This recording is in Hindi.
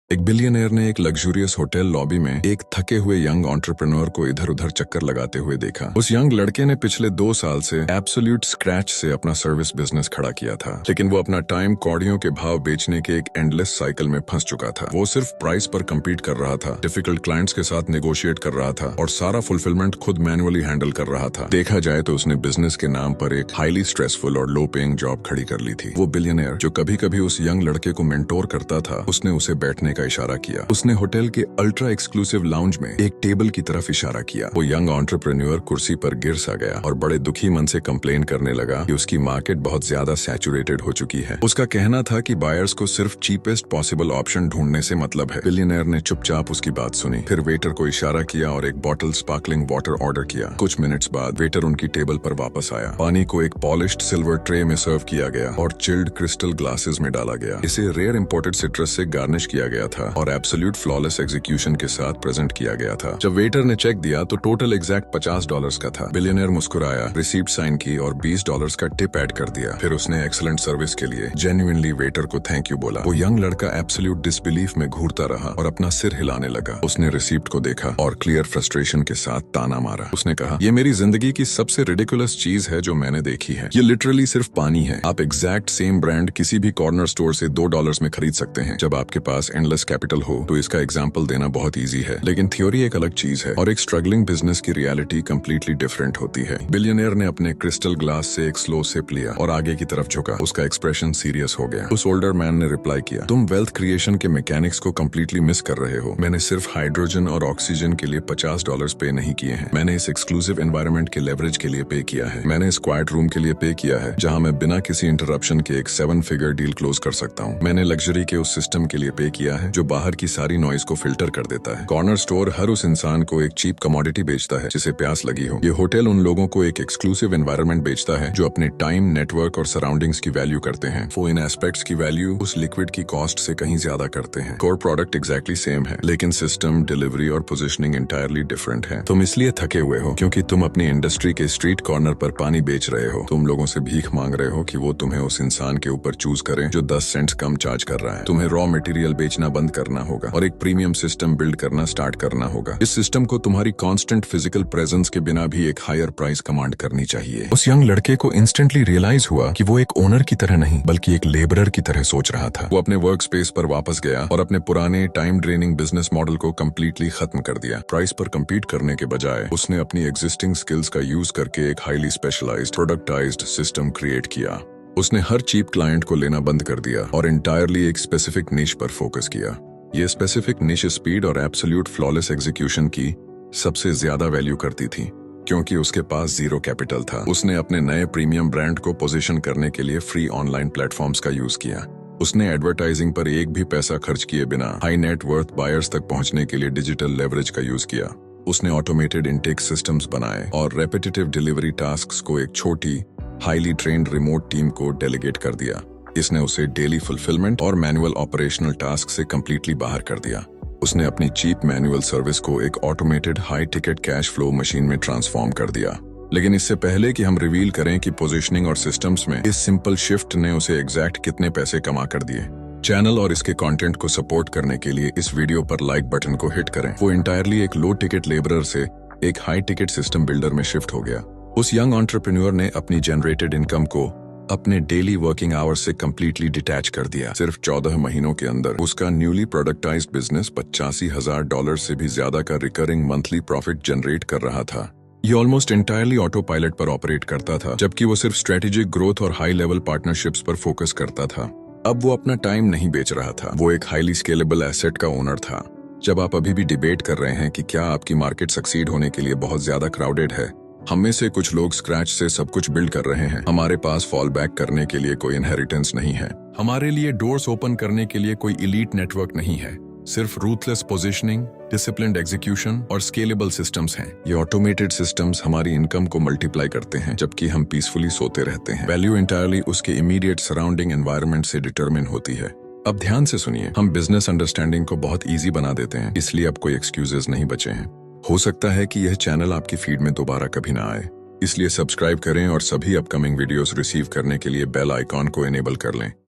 एक बिलियनर ने एक लग्जूरियस होटल लॉबी में एक थके हुए यंग एंटरप्रेन्योर को इधर उधर चक्कर लगाते हुए देखा। उस यंग लड़के ने पिछले 2 साल से एब्सोल्यूट स्क्रैच से अपना सर्विस बिजनेस खड़ा किया था, लेकिन वो अपना टाइम कौड़ियों के भाव बेचने के एक एंडलेस साइकिल में फंस चुका था। वो सिर्फ प्राइस पर कम्पीट कर रहा था, डिफिकल्ट क्लाइंट्स के साथ नेगोशिएट कर रहा था और सारा फुलफिलमेंट खुद मैनुअली हैंडल कर रहा था। देखा जाए तो उसने बिजनेस के नाम पर एक हाईली स्ट्रेसफुल और लो पेइंग जॉब खड़ी कर ली थी। वो बिलियनर जो कभी कभी उस यंग लड़के को मेंटोर करता था, उसने उसे बैठने का इशारा किया। उसने होटल के अल्ट्रा एक्सक्लूसिव लाउंज में एक टेबल की तरफ इशारा किया। वो यंग एंटरप्रेन्योर कुर्सी पर गिर सा गया और बड़े दुखी मन से कंप्लेन करने लगा कि उसकी मार्केट बहुत ज्यादा सैचुरेटेड हो चुकी है। उसका कहना था कि बायर्स को सिर्फ चीपेस्ट पॉसिबल ऑप्शन ढूंढने से मतलब है। बिलियनर ने चुपचाप उसकी बात सुनी, फिर वेटर को इशारा किया और एक बॉटल स्पार्कलिंग वाटर ऑर्डर किया। कुछ मिनट्स बाद वेटर उनकी टेबल पर वापस आया। पानी को एक पॉलिश्ड सिल्वर ट्रे में सर्व किया गया और चिल्ड क्रिस्टल ग्लासेस में डाला गया। इसे रेयर इंपोर्टेड सिट्रस से गार्निश किया गया था और एब्सोल्यूट फ्लॉलेस एग्जीक्यूशन के साथ प्रेजेंट किया गया था। जब वेटर ने चेक दिया तो टोटल एग्जैक्ट $50 का था। बिलियनर मुस्कुराया, रिसीप्ट साइन की और $20 का टिप ऐड कर दिया। फिर उसने एक्सीलेंट सर्विस के लिए जेन्युइनली वेटर को थैंक यू बोला। वो यंग लड़का एब्सोल्यूट डिसबिलीफ में घूरता रहा और अपना सिर हिलाने लगा। उसने रिसीप्ट को देखा और क्लियर फ्रस्ट्रेशन के साथ ताना मारा। उसने कहा, ये मेरी जिंदगी की सबसे रिडिकुलस चीज है जो मैंने देखी है। ये लिटरली सिर्फ पानी है। आप एग्जैक्ट सेम ब्रांड किसी भी कॉर्नर स्टोर से $2 में खरीद सकते हैं। जब आपके पास एंडलेस कैपिटल हो तो इसका एग्जाम्पल देना बहुत इजी है, लेकिन थ्योरी एक अलग चीज है और एक स्ट्रगलिंग बिजनेस की रियलिटी कंप्लीटली डिफरेंट होती है। बिलियनर ने अपने क्रिस्टल ग्लास से एक स्लो सिप लिया और आगे की तरफ झुका। उसका एक्सप्रेशन सीरियस हो गया। उस ओल्डर मैन ने रिप्लाई किया, तुम वेल्थ क्रिएशन के मैकेनिक्स को कंप्लीटली मिस कर रहे हो। मैंने सिर्फ हाइड्रोजन और ऑक्सीजन के लिए $50 पे नहीं किए हैं। मैंने इस एक्सक्लूसिव एनवायरनमेंट के लेवरेज के लिए पे किया है। मैंने इस क्वाइट रूम के लिए पे किया है जहाँ मैं बिना किसी इंटरप्शन के एक 7 फिगर डील क्लोज कर सकता हूँ। मैंने लग्जरी के उस सिस्टम के लिए पे किया है जो बाहर की सारी नॉइज को फिल्टर कर देता है। कॉर्नर स्टोर हर उस इंसान को एक चीप कमोडिटी बेचता है जिसे प्यास लगी हो। ये होटल उन लोगों को एक एक्सक्लूसिव एनवायरनमेंट बेचता है जो अपने टाइम, नेटवर्क और सराउंडिंग्स की वैल्यू करते हैं। वो इन एस्पेक्ट्स की वैल्यू उस लिक्विड की कॉस्ट से कहीं ज्यादा करते हैं। कोर प्रोडक्ट एग्जैक्टली सेम है, लेकिन सिस्टम, डिलीवरी और पोजिशनिंग इंटायरली डिफरेंट है। तुम इसलिए थके हुए हो क्योंकि तुम अपनी इंडस्ट्री के स्ट्रीट कॉर्नर पर पानी बेच रहे हो। तुम लोगों से भीख मांग रहे हो कि वो तुम्हें उस इंसान के ऊपर चूज करें जो 10 सेंट्स कम चार्ज कर रहा है। तुम्हें रॉ मटेरियल बेचना बंद करना होगा और एक प्रीमियम सिस्टम बिल्ड करना स्टार्ट करना होगा। इस सिस्टम को तुम्हारी कांस्टेंट फिजिकल प्रेजेंस के बिना भी एक हायर प्राइस कमांड करनी चाहिए। उस यंग लड़के को इंस्टेंटली रियलाइज हुआ कि वो एक ओनर की तरह नहीं बल्कि एक लेबरर की तरह सोच रहा था। वो अपने वर्क स्पेस पर वापस गया और अपने पुराने टाइम ड्रेनिंग बिजनेस मॉडल को कंप्लीटली खत्म कर दिया। प्राइस पर कम्पीट करने के बजाय उसने अपनी एग्जिस्टिंग स्किल्स का यूज करके एक हाईली स्पेशलाइज्ड प्रोडक्टाइज्ड सिस्टम क्रिएट किया। उसने हर चीप क्लाइंट को लेना बंद कर दिया और इंटायरली एक स्पेसिफिक निश पर फोकस किया। ये स्पेसिफिक निश स्पीड और एब्सोल्यूट फ्लॉलेस एग्जीक्यूशन की सबसे ज्यादा वैल्यू करती थी क्योंकि उसके पास जीरो कैपिटल था। उसने अपने नए प्रीमियम ब्रांड को पोजीशन करने के लिए फ्री ऑनलाइन प्लेटफॉर्म्स का यूज किया। उसने एडवर्टाइजिंग पर एक भी पैसा खर्च किए बिना हाई नेट वर्थ बायर्स तक पहुंचने के लिए डिजिटल लेवरेज का यूज किया। उसने ऑटोमेटेड इनटेक सिस्टम्स बनाए और रेपिटेटिव डिलीवरी टास्क्स को एक छोटी हाईली ट्रेन्ड रिमोट टीम को डेलीगेट कर दिया। इसने उसे डेली फुलफिलमेंट और मैनुअल ऑपरेशनल टास्क से कंप्लीटली बाहर कर दिया। उसने अपनी चीप मैनुअल सर्विस को एक automated high ticket cash flow machine में ट्रांसफॉर्म कर दिया। लेकिन इससे पहले कि हम रिवील करें कि पोजीशनिंग और सिस्टम्स में इस सिंपल शिफ्ट ने उसे एग्जैक्ट कितने पैसे कमा कर दिए, चैनल और इसके कंटेंट को सपोर्ट करने के लिए इस वीडियो पर लाइक बटन को हिट करें। वो इंटायरली एक लो टिकट लेबरर से एक हाई टिकट सिस्टम बिल्डर में शिफ्ट हो गया। उस यंग एंटरप्रेन्योर ने अपनी जनरेटेड इनकम को अपने डेली वर्किंग आवर्स से कंप्लीटली डिटैच कर दिया। सिर्फ 14 महीनों के अंदर उसका न्यूली प्रोडक्टाइज्ड बिजनेस $85,000 से भी ज्यादा का रिकरिंग मंथली प्रॉफिट जनरेट कर रहा था। ये ऑलमोस्ट एंटायरली ऑटो पायलट पर ऑपरेट करता था, जबकि वो सिर्फ स्ट्रेटेजिक ग्रोथ और हाई लेवल पार्टनरशिप्स पर फोकस करता था। अब वो अपना टाइम नहीं बेच रहा था, वो एक हाईली स्केलेबल एसेट का ओनर था। जब आप अभी भी डिबेट कर रहे हैं कि क्या आपकी मार्केट सक्सीड होने के लिए बहुत ज्यादा क्राउडेड है, हम में से कुछ लोग स्क्रैच से सब कुछ बिल्ड कर रहे हैं। हमारे पास फॉल बैक करने के लिए कोई इनहेरिटेंस नहीं है। हमारे लिए डोर्स ओपन करने के लिए कोई इलीट नेटवर्क नहीं है। सिर्फ रूथलेस पोजीशनिंग, डिसिप्लिन्ड एग्जीक्यूशन और स्केलेबल सिस्टम्स हैं। ये ऑटोमेटेड सिस्टम्स हमारी इनकम को मल्टीप्लाई करते हैं जबकि हम पीसफुली सोते रहते हैं। वैल्यू इंटायरली उसके इमीडिएट सराउंडिंग एनवायरनमेंट से डिटरमिन होती है। अब ध्यान से सुनिए, हम बिजनेस अंडरस्टैंडिंग को बहुत ईजी बना देते हैं, इसलिए अब कोई एक्सक्यूजेस नहीं बचे हैं। हो सकता है कि यह चैनल आपकी फीड में दोबारा कभी ना आए, इसलिए सब्सक्राइब करें और सभी अपकमिंग वीडियोस रिसीव करने के लिए बेल आइकॉन को इनेबल कर लें।